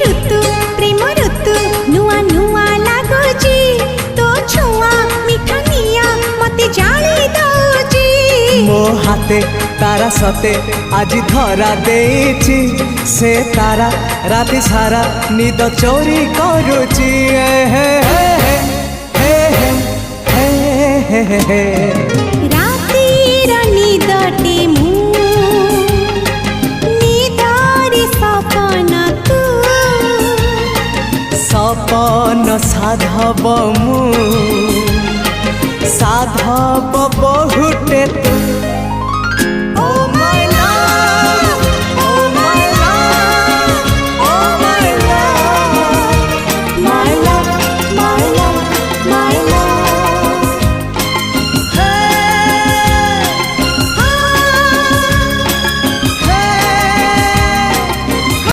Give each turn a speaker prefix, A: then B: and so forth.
A: ऋतु प्रेम ऋतु नुआ नुआ लागुची तो छुआ मिठा निया मते जाली दउची
B: मो हाथे तारा सते आज धरा देछि से तारा राति सारा निद चोरी करुची
A: रातिर निदटे मु निदारी सपना तू
B: सपन साधव मु